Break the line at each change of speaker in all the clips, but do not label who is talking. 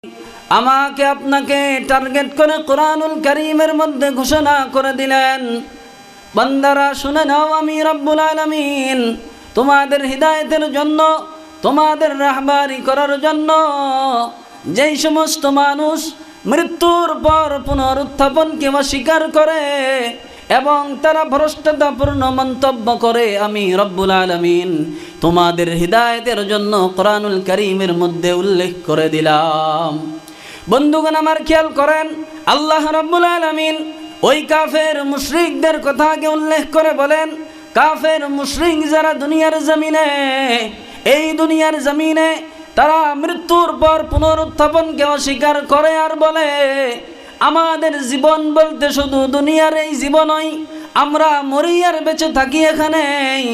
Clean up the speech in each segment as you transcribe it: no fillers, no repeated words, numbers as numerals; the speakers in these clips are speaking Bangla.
আমাকে আপনাকে টার্গেট করে কোরআনুল কারীমের মধ্যে ঘোষণা করে দিলেন, বান্দারা শুনে নাও, আমি রব্বুল আলামিন তোমাদের হিদায়াতের জন্য, তোমাদের রাহবারি করার জন্য যেই সমস্ত মানুষ মৃত্যুর পর পুনরুত্থাপনকে অস্বীকার করে এবং তারা ভ্রষ্টতাপূর্ণ মন্তব্য করে, আমি রব্বুল আলামিন তোমাদের হিদায়াতের জন্য কোরআনুল কারীমের মধ্যে উল্লেখ করে দিলাম। বন্ধুগণ আমার খেয়াল করেন, আল্লাহ রব্বুল আলামিন ওই কাফের মুশরিকদের কথাকে উল্লেখ করে বলেন, কাফের মুশরিক যারা দুনিয়ার জমিনে, এই দুনিয়ার জমিনে তারা মৃত্যুর পর পুনরুত্থাপনকে অস্বীকার করে আর বলে আমাদের জীবন বলতে শুধু দুনিয়ার এই জীবনই, আমরা মরি আর বেঁচে থাকি এখানেই,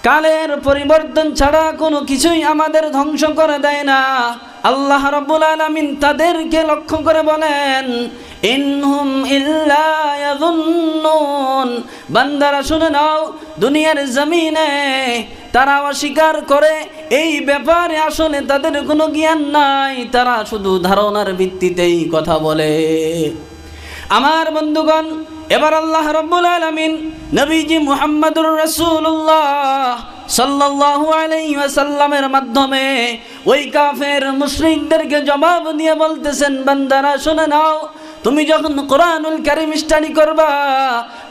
কালের পরিবর্তন ছাড়া কোনো কিছুই আমাদের ধ্বংস করে দেয় না। আল্লাহ রাব্বুল আলামিন তাদেরকে লক্ষ্য করে বলেন, ইনহুম ইল্লা ইয়াযুন্নুন, বান্দারা শুনে নাও, দুনিয়ার জমিনে তারা অস্বীকার করে, এই ব্যাপারে আসলে তাদের কোনো জ্ঞান নাই, তারা শুধু ধারণার ভিত্তিতেই কথা বলে। আমার বন্ধুগণ, এবার আল্লাহ রাব্বুল আলামিন নবীজি মুহাম্মদুর রাসূলুল্লাহ সাল্লাল্লাহু আলাইহি ওয়াসাল্লামের মাধ্যমে ওই কাফের মুশরিকদেরকে জবাব দিয়ে বলতেছেন, বান্দারা শুনে নাও, তুমি যখন কোরআনুল কারীম স্টাডি করবা,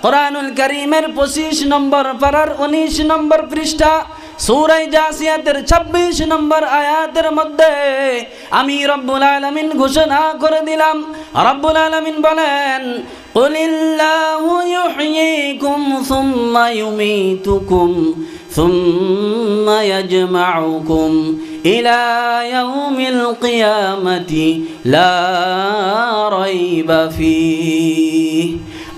কোরআনুল কারীমের 25 নম্বর পারার 19 নম্বর পৃষ্ঠা সূরা জাসিয়াতের 26 নম্বর আয়াতের মধ্যে আমি রব্বুল আলামিন ঘোষণা করে দিলাম। রব্বুল আলামিন বলেন, কুলিল্লাহু ইউহয়িকুম সুম্মা ইউমীতুকুম সুম্মা ইয়াজমাউকুম ইলা ইয়াউমিল কিয়ামাতি লা রাইবা ফীহ।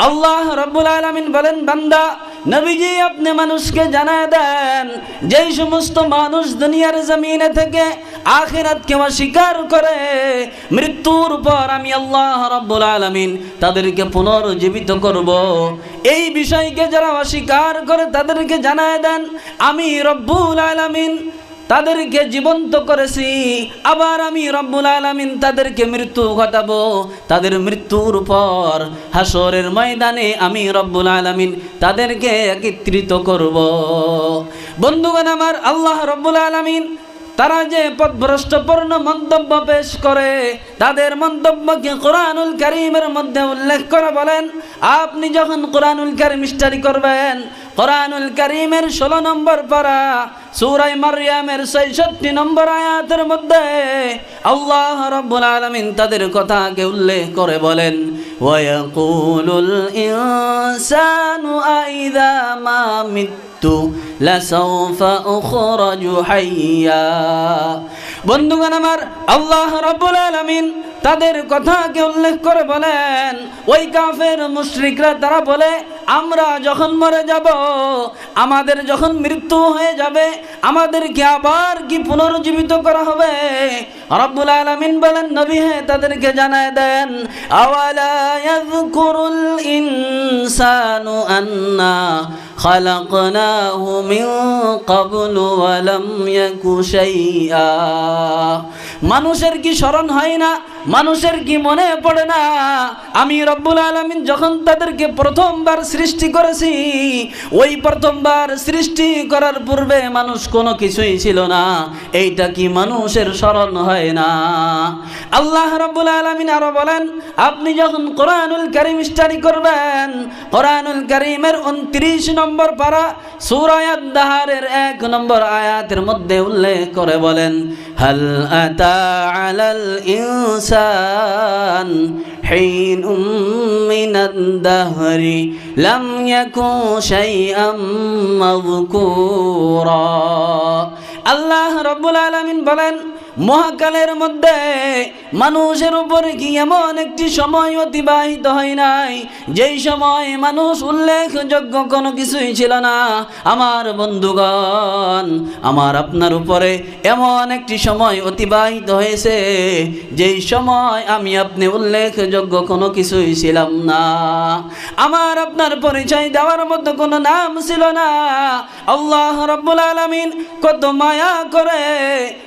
আল্লাহ রাব্বুল আলামিন বলেন, বান্দা নবীজি আপনি মানুষকে জানায় দেন, যেই সমস্ত মানুষ দুনিয়ার জমিনে থেকে আখিরাতকে অস্বীকার করে, মৃত্যুর পর আমি আল্লাহ রাব্বুল আলামিন তাদেরকে পুনর্জীবিত করব, এই বিষয়কে যারা অস্বীকার করে তাদেরকে জানায় দেন, আমি রব্বুল আলামিন তাদেরকে জীবন্ত করেছি, আবার আমি রব্বুল আলামিন তাদেরকে মৃত্যু ঘটাবো, তাদের মৃত্যুর পর হাসরের ময়দানে আমি রব্বুল আলামিন তাদেরকে একত্রিত করব। বন্ধুগণ আমার, আল্লাহ রব্বুল আলামিন তারা যে পথভ্রষ্টপূর্ণ মন্তব্য পেশ করে, তাদের মন্তব্যকে কোরআনুল কারীমের মধ্যে উল্লেখ করে বলেন, আপনি যখন কোরআনুল কারীম স্টাডি করবেন, কোরআনুল কারীমের 16 নম্বর পারা সূরা মারইয়ামের 66 নম্বর আয়াতের মধ্যে আল্লাহ রাব্বুল আলামিন তাদের কথাকে উল্লেখ করে বলেন, ওয়া ইয়াকুলুল ইনসানু আইযা মা মিতু লাসাউফা উখরাজু হাইয়া। বন্ধুগণ আমার, আল্লাহ রাব্বুল আলামিন তাদের কথাকে উল্লেখ করে বলেন, ওই কাফের মুশরিকরা তারা বলে, আমরা যখন মরে যাব, আমাদের যখন মৃত্যু হয়ে যাবে, আমাদেরকে আবার কি পুনর্জীবিত করা হবে? রব্বুল আলামিন বলেন, নবী হে তাদেরকে জানায় দেন, আওয়ালা ইয়াযকুরুল ইনসানু আন্না খালাকনাহু মিন ক্বাবলু ওয়া লাম ইয়াকু শাইআ। মানুষের কি স্মরণ হয় না? মানুষের কি মনে পড়ে না? আমি রব্বুল আলামিন যখন তাদেরকে প্রথমবার সৃষ্টি করেছি, ওই প্রথমবার সৃষ্টি করার পূর্বে মানুষ কোনো কিছুই ছিল না, এইটা কি মানুষের স্মরণ হয় না? আল্লাহ রব্বুল আলামিন আরো বলেন, আপনি যখন কোরআনুল কারীম স্টাডি করবেন, কোরআনুল কারীমের 29 নম্বর পারা সূরা আদ-দাহরের 1 নম্বর আয়াতের মধ্যে উল্লেখ করে বলেন, হাল আতা আলাল ইনসান হিনুম মিনাদ দাহরি লাম ইয়াকুন শাইআম মাযকুরা। আল্লাহ রাব্বুল আলামিন বলেন, মহাকালের মধ্যে মানুষের উপরে কি এমন একটি সময় অতিবাহিত হয় নাই যেই সময় মানুষ উল্লেখযোগ্য কোনো কিছুই ছিল না? আমার বন্ধুগণ, আমার আপনার উপরে এমন একটি সময় অতিবাহিত হয়েছে যেই সময় আমি আপনি উল্লেখযোগ্য কোনো কিছুই ছিলাম না। আমার আপনার পরিচয় দেওয়ার মতো কোনো নাম ছিল না। আল্লাহ রাব্বুল আলামিন কত মায়া করে,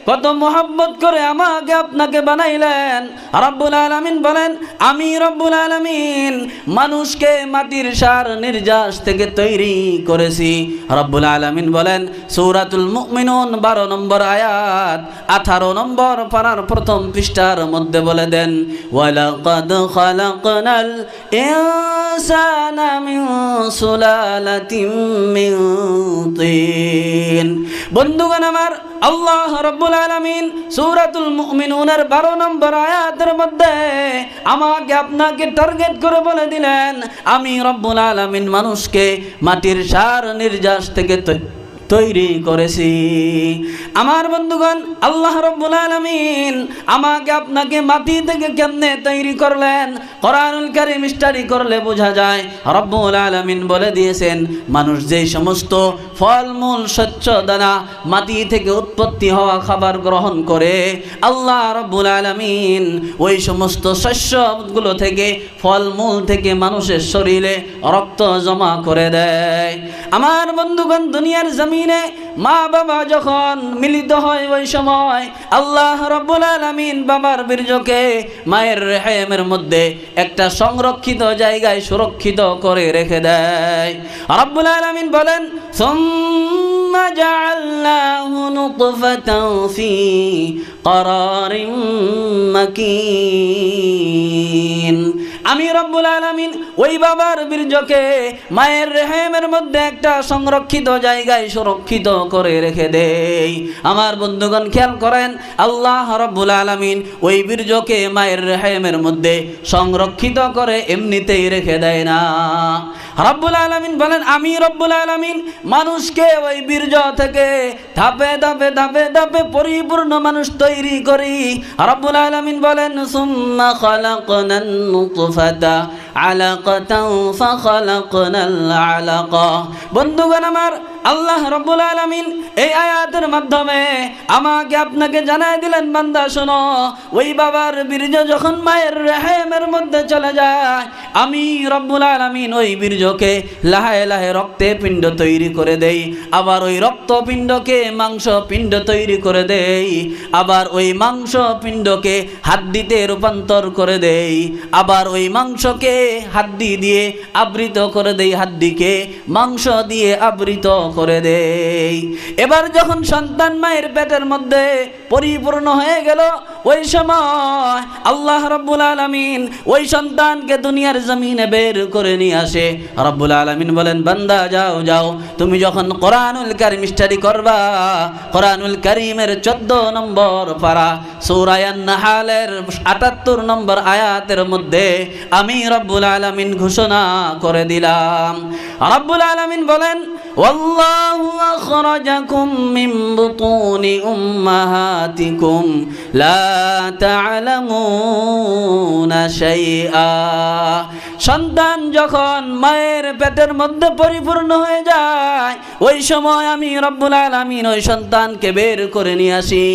কত মহব্বত মহব্বত করে আমাকে আপনাকে বানাইলেন। রব্বুল আলামিন বলেন, আমি রব্বুল আলামিন মানুষকে মাটির সার নির্যাস থেকে তৈরি করেছি। রব্বুল আলামিন বলেন সূরাতুল মুমিনুন 12 নম্বর আয়াত 18 নম্বর পারার প্রথম পৃষ্ঠার মধ্যে বলে দেন, ওয়ালাকাদ খালাকনাল ইনসানা মিন সুলালাতিন মিন তিন। বন্ধুগণ আমার, আল্লাহ রাব্বুল আলামিন সূরাতুল মুমিনুনের 12 নম্বর আয়াতের মধ্যে আমাকে আপনাকে টার্গেট করে বলে দিলেন, আমি রব্বুল আলামিন মানুষকে মাটির সার নির্যাস থেকে তৈরি করেছি। আমার বন্ধুগণ, আল্লাহ রাব্বুল আলামিন আমাকে আপনাকে মাটি থেকে কেমনে তৈরি করলেন, কোরআনুল কারীম স্টাডি করলে বোঝা যায়। রাব্বুল আলামিন বলে দিয়েছেন, মানুষ যেই সমস্ত ফলমূল শস্য দানা মাটি থেকে উৎপত্তি হওয়া খাবার গ্রহণ করে, আল্লাহ রাব্বুল আলামিন ওই সমস্ত শস্যগুলো থেকে, ফলমূল থেকে মানুষের শরীরে রক্ত জমা করে দেয়। আমার বন্ধুগণ, দুনিয়ার জমিনে মা বাবা যখন মিলিত হয় ওই সময় আল্লাহ রাব্বুল আলামিন বাবার বীর্যকে মায়ের রেহেমের মধ্যে একটা সংরক্ষিত জায়গায় সুরক্ষিত করে রেখে দেয়। রাব্বুল আলামিন বলেন, সুম্মা জাআলনাহু নুতফাতান ফি ক্বারারিন মাকিন। আমি রব্বুল আলামিন ওই বাবার বীর্যকে মায়ের রেহেমের মধ্যে একটা সংরক্ষিত জায়গায় সুরক্ষিত করে রেখে দেই। আমার বন্ধুগণ খেয়াল করেন, আল্লাহ রব্বুল আলামিন ওই বীর্যকে মায়ের রেহেমের মধ্যে সংরক্ষিত করে এমনিতেই রেখে দেয় না। রব্বুল আলামিন বলেন, আমি রব্বুল আলামিন মানুষকে ওই বীর্য থেকে ধাপে ধাপে ধাপে ধাপে পরিপূর্ণ মানুষ তৈরি করি। রব্বুল আলামিন বলেন, সুম্মা খালাকনান নুতফাতা আলাকাতান ফাখালাকনাল আলাকা। বন্ধুগণ আমার, আল্লাহ রাব্বুল আলামিন এই আয়াতের মাধ্যমে আমাকে আপনাকে জানাই দিলেন, বান্দা শোনো, ওই বাবার বীর্য যখন মায়ের রেহেমের মধ্যে চলে যায়, আমি রব্বুল আলামিন ওই বীর্যকে লাহে লাহে রক্তে পিণ্ড তৈরি করে দেই, আবার ওই রক্ত পিণ্ডকে মাংস পিণ্ড তৈরি করে দেই, আবার ওই মাংস পিণ্ডকে হাড্ডিতে রূপান্তর করে দেই, আবার ওই মাংসকে হাড্ডি দিয়ে আবৃত করে দেই, হাড্ডিকে মাংস দিয়ে আবৃত করে দেই। এবার যখন সন্তান মায়ের পেটের মধ্যে পরিপূর্ণ হয়ে গেল, ওই সময় আল্লাহ রাব্বুল আলামিন ওই সন্তানকে দুনিয়ার জমিনে বের করে নিয়ে আসে। রাব্বুল আলামিন বলেন, বান্দা যাও যাও, তুমি যখন কোরআনুল কারীম স্টাডি করবা, কোরআনুল কারীমের 14 নম্বর পারা সূরা আন-নাহলের 78 নম্বর আয়াতের মধ্যে আমি রব্বুল আলামিন ঘোষণা করে দিলাম। রব্বুল আলামিন বলেন, ওয়াল্লাহু আখরাজাকুম মিন বুতুনি উম্মাহাতিকুম লা তা'লামুনা শাইআ। সন্তান যখন মায়ের পেটের মধ্যে পরিপূর্ণ হয়ে যায়, ওই সময় আমি রব্বুল আলামিন ওই সন্তানকে বের করে নিয়ে আসি,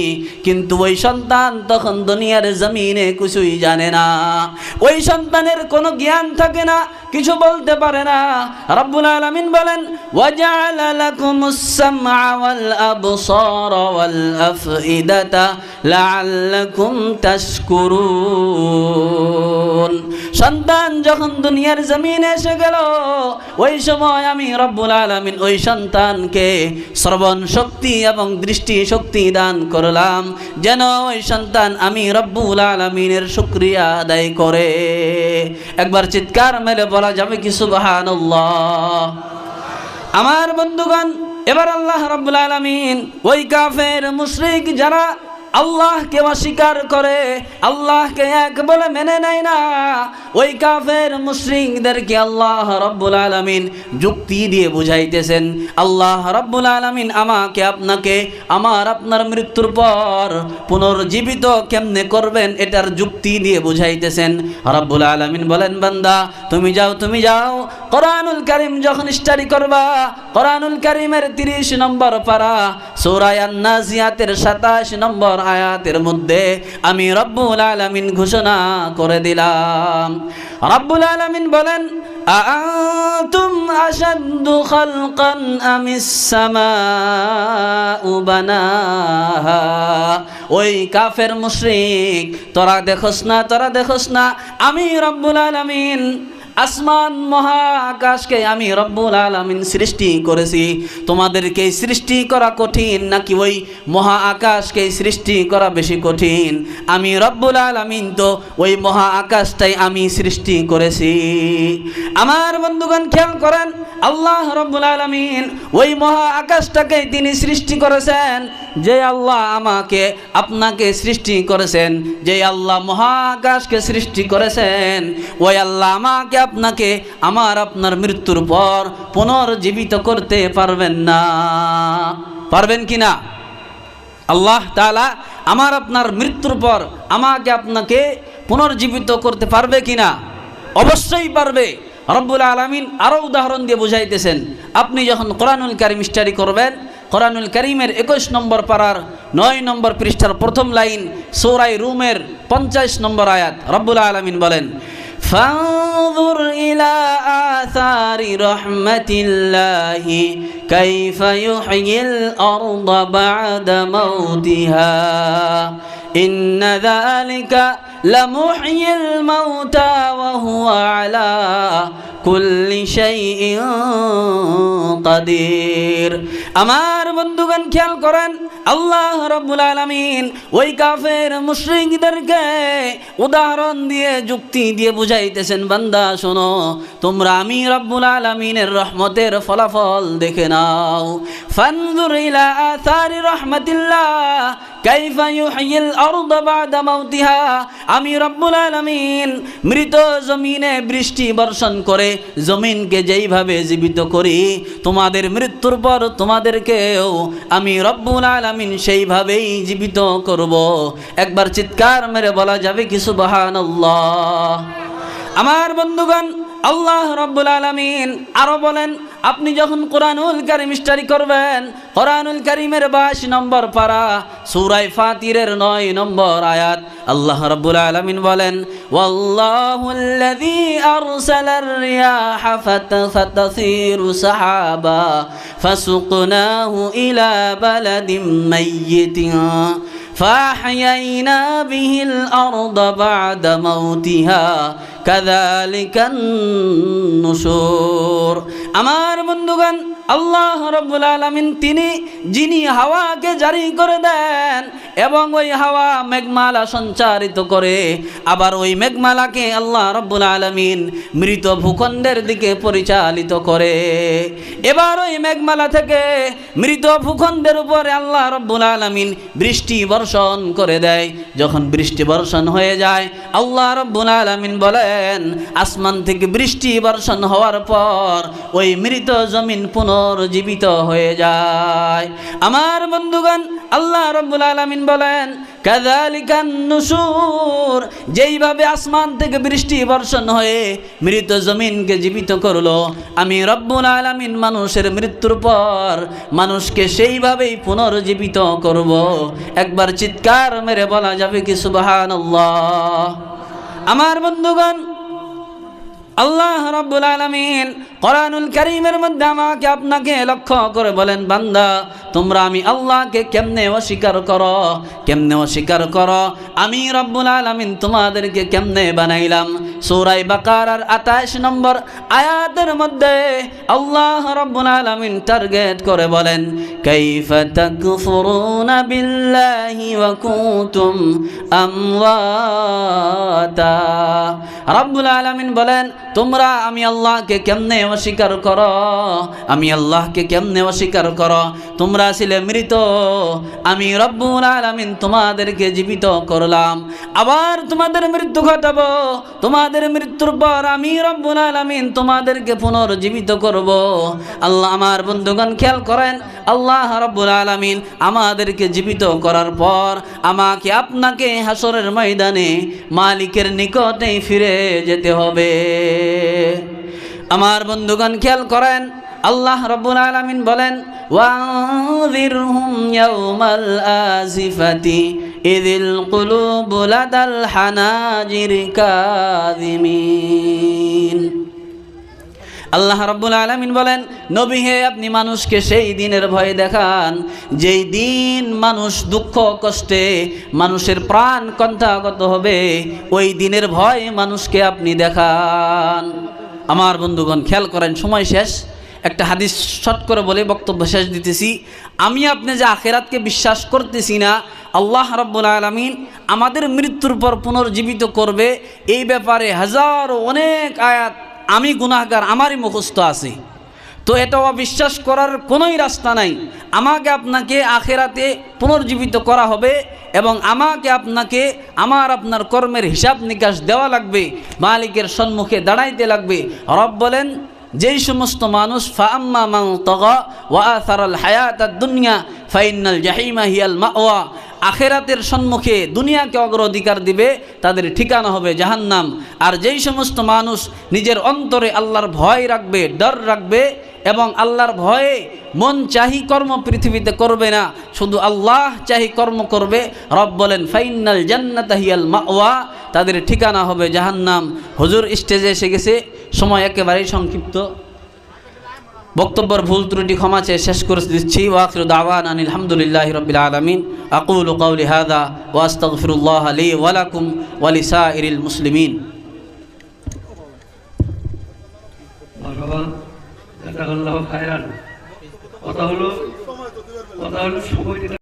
কিন্তু ওই সন্তান তখন দুনিয়ার জমিনে কিছুই জানে না, ওই সন্তানের কোনো জ্ঞান থাকে না, কিছু বলতে পারে না। রব্বুল আলামিন বলেন, ওয়াজআলা লাকুমুস সামআ ওয়াল আবসারা ওয়াল আফইদাতা লাআল্লাকুম তাশকুরুন। সন্তান যখন দুনিয়ার জমিনে এসে গেল, ওই সময় আমি রব্বুল আলামিন ওই সন্তানকে শ্রবণ শক্তি এবং দৃষ্টি শক্তি দান করলাম, যেন ওই সন্তান আমি রব্বুল আলামিনের শুকরিয়া আদায় করে। একবার চিৎকার মেরে বলা যাবে কি সুবহানাল্লাহ? আমার বন্ধুগণ, এবার আল্লাহ রাব্বুল আলামিন ওই কাফের মুশরিক যারা আল্লাহকে অস্বীকার করে, আল্লাহকে এক বলে মেনে নেয় না, ওই কাফের মুশরিকদেরকে আল্লাহ রাব্বুল আলামিন যুক্তি দিয়ে বুঝাইতেছেন। আল্লাহ রাব্বুল আলামিন আমাকে আপনাকে আমার আপনার মৃত্যুর পর পুনর্জীবিত কেমনে করবেন এটার যুক্তি দিয়ে বুঝাইতেছেন। রাব্বুল আলামিন বলেন, বান্দা তুমি যাও কোরআনুল কারীম যখন স্টাডি করবা, কোরআনুল কারীমের 30 নম্বর পারা সূরা আন-নাজিয়াতের 27 নম্বর আয়াতের মধ্যে আমি রব্বুল আলামিন ঘোষণা করে দিলাম। রব্বুল আলামিন বলেন, আআনতুম আশাদ্দু খালকান আমিস সামাউ বানাহা। ওই কাফের মুশরিক, তোরা দেখোস না আমি রব্বুল আলামিন আসমান মহা আকাশকে আমি রব্বুল আলামিন সৃষ্টি করেছি। তোমাদেরকে সৃষ্টি করা কঠিন নাকি ওই মহা আকাশকে সৃষ্টি করা বেশি কঠিন? আমি রব্বুল আলামিন তো ওই মহা আকাশটাই আমি সৃষ্টি করেছি। আমার বন্ধুগণ খেয়াল করেন, আল্লাহ রব্বুল আলামিন ওই মহা আকাশটাকে তিনি সৃষ্টি করেছেন। যে আল্লাহ আমাকে আপনাকে সৃষ্টি করেছেন, যে আল্লাহ মহা আকাশকে সৃষ্টি করেছেন, ওই আল্লাহ আমাকে আপনাকে আপনার মৃত্যুর পর পুনর্জীবিত করতে পারবেন না? পারবেন কি না? আল্লাহ তাআলা আপনার মৃত্যুর পর আমাকে আপনাকে পুনর্জীবিত করতে পারবে কিনা? অবশ্যই পারবে। রব্বুল আলামিন আরো উদাহরণ দিয়ে বুঝাইতেছেন। আপনি যখন কোরআনুল কারীম স্টাডি করবেন, কোরআনুল কারীমের 21 নম্বর পারার 9 নম্বর পৃষ্ঠার প্রথম লাইন, সূরা রুমের 50 নম্বর আয়াত, রব্বুল আলামিন বলেন, ফানজুর ইলা আসারি রাহমাতিল্লাহি কাইফা ইউহয়িল আরদা বা'দা মাউতিহা ইন্না যালিকা লামুহয়িল মাউতা ওয়া হুয়া আলা কুল্লি শাইইন কাদির। আমার বন্ধুগণ খেয়াল করেন, আল্লাহ রাব্বুল আলামিন ওই কাফের মুশরিকদেরকে উদাহরণ দিয়ে, যুক্তি দিয়ে বুঝাইতেছেন, বান্দা শোনো, তোমরা আমি রব্বুল আলামিনের রহমতের ফলাফল দেখে নাও। ফানজুর ইলা আসারি রাহমাতিল্লাহ কাইফা ইউহয়িল আরদা বা'দা মাউতিহা। আমি রব্বুল আলামিন মৃত জমিনে বৃষ্টি বর্ষণ করে জমিনকে যেইভাবে জীবিত করি, তোমাদের মৃত্যুর পর তোমাদেরকেও আমি রব্বুল আলামিন সেইভাবেই জীবিত করব। একবার চিৎকার মেরে বলা যাবে কি সুবহানাল্লাহ? আমার বন্ধুগণ, আল্লাহ রব্বুল আলামিন আরো বলেন, আপনি যখন কোরআনুল কারীম স্টাডি করবেন, কোরআনুল কারীমের 22 নম্বর পারা সূরা ফাতিরের 9 নম্বর আয়াত, আল্লাহ রাব্বুল আলামিন বলেন, ওয়াল্লাহুল্লাযী আরসালার রিয়াহা ফাতাসিরু সাহাবা ফাসুকনাহু ইলা বালাদিন মাইয়িতিন ফাহয়াইনা বিহিল আরদা বা'দা মাউতিহা কাযালিকান নুশুর। আমার বন্ধুগণ, আল্লাহ রাব্বুল আলামিন তিনি যিনি হাওয়াকে জারি করে দেন এবং ওই হাওয়া মেঘমালা সঞ্চারিত করে, আবার ওই মেঘমালাকে আল্লাহ রাব্বুল আলামিন মৃত ভূখণ্ডের দিকে পরিচালিত করে। এবার ওই মেঘমালা থেকে মৃত ভূখণ্ডের উপরে আল্লাহ রাব্বুল আলামিন বৃষ্টি বর্ষণ করে দেয়। যখন বৃষ্টি বর্ষণ হয়ে যায়, আল্লাহ রাব্বুল আলামিন বলেন, আসমান থেকে বৃষ্টি বর্ষণ হওয়ার পর ওই মৃত জমিন পুনর্জীবিত হয়ে যায়। আমার বন্ধুগণ, আল্লাহ রাব্বুল আলামিন বলেন, কাযালিকান নুশুর, যেইভাবে আসমান থেকে বৃষ্টি বর্ষণ হয়ে মৃত জমিনকে জীবিত করলো, আমি রব্বুল আলামিন মানুষের মৃত্যুর পর মানুষকে সেইভাবেই পুনর্জীবিত করব। একবার চিৎকার মেরে বলা যাবে কি সুবহানাল্লাহ? আমার বন্ধুগণ, আল্লাহ রাব্বুল আলামিন কোরআনুল কারীমের মধ্যে আমাকে আপনাকে লক্ষ্য করে বলেন, বান্দা তোমরা আমি আল্লাহকে কেমনে অস্বীকার করো, আমি রব্বুল আলামিন তোমাদেরকে কেমনে বানাইলাম। সূরা বাকারার 28 নম্বর আয়াতের মধ্যে আল্লাহ রাব্বুল আলামিন টার্গেট করে বলেন, কাইফা তাকফুরুনা বিল্লাহি ওয়া কুনতুম আমওয়াতা। রাব্বুল আলামিন বলেন, তোমরা আমি আল্লাহকে কেমনে অস্বীকার করো, তোমরা ছিলে মৃত, আমি রব্বুল আলামিন তোমাদেরকে জীবিত করলাম, আবার তোমাদের মৃত্যু ঘটাবো, তোমাদের মৃত্যুর পর আমি রব্বুল আলামিন তোমাদেরকে পুনর্জীবিত করব। আল্লাহ, আমার বন্ধুগণ খেয়াল করেন, আল্লাহ রব্বুল আলামিন আমাদেরকে জীবিত করার পর আমাকে আপনাকে হাসরের ময়দানে মালিকের নিকটে ফিরে যেতে হবে। আমার বন্ধুগণ খেয়াল করেন, আল্লাহ রাব্বুল আলামিন বলেন, ওয়ানযিরহুম ইয়াওমাল আজিফাতি ইযিল কুলুবু লাদাল হানাজির কাযিমিন। আল্লাহ রাব্বুল আলামিন বলেন, নবী হে আপনি মানুষকে সেই দিনের ভয় দেখান যেই দিন মানুষ দুঃখ কষ্টে মানুষের প্রাণ কণ্ঠাগত হবে, ওই দিনের ভয় মানুষকে আপনি দেখান। আমার বন্ধুগণ খেয়াল করেন, সময় শেষ, একটা হাদিস শর্ট করে বলে বক্তব্য শেষ দিতেছি। আমি আপনি যে আখিরাতকে বিশ্বাস করতেছি না, আল্লাহ রাব্বুল আলামিন আমাদের মৃত্যুর পর পুনর্জীবিত করবে, এই ব্যাপারে হাজারো অনেক আয়াত আমি গুনাহগার, আমারই মুখস্থ আছে। তো এটা অবিশ্বাস করার কোনোই রাস্তা নাই। আমাকে আপনাকে আখিরাতে পুনর্জীবিত করা হবে এবং আমাকে আপনাকে আপনার কর্মের হিসাব নিকাশ দেওয়া লাগবে, মালিকের সম্মুখে দাঁড়াইতে লাগবে। রব বলেন, যেই সমস্ত মানুষ ফাআম্মা মান তাগা ওয়া আসারাল হায়াতাদ দুনিয়া ফাইনাল জাহিমা হিয়াল মাওয়া, আখেরাতের সম্মুখে দুনিয়াকে অগ্রাধিকার দিবে, তাদের ঠিকানা হবে জাহান্নাম। আর যেই সমস্ত মানুষ নিজের অন্তরে আল্লাহর ভয় রাখবে, ডর রাখবে এবং আল্লাহর ভয়ে মন চাহি কর্ম পৃথিবীতে করবে না, শুধু আল্লাহ চাহি কর্ম করবে, রব বলেন ফাইনাল জান্নাতা হিয়াল মাওয়া, তাদের ঠিকানা হবে জাহান্নাম। হুজুর স্টেজে এসে গেছে, সময় একেবারেই সংক্ষিপ্ত, বক্তব্যের ভুল ত্রুটি ক্ষমা চেয়ে শেষ করে দিচ্ছি। ওয়া আখিরু দাওয়ানা আনিল হামদুলিল্লাহি রাব্বিল আলামিন। আকুলু কাওলি হাযা ওয়া আস্তাগফিরুল্লাহ লি ওয়া লাকুম ওয়া লিসাইরিল মুসলিমিন।
মাশাআল্লাহ, জাযাকাল্লাহু খায়রান। কথা হলো সময়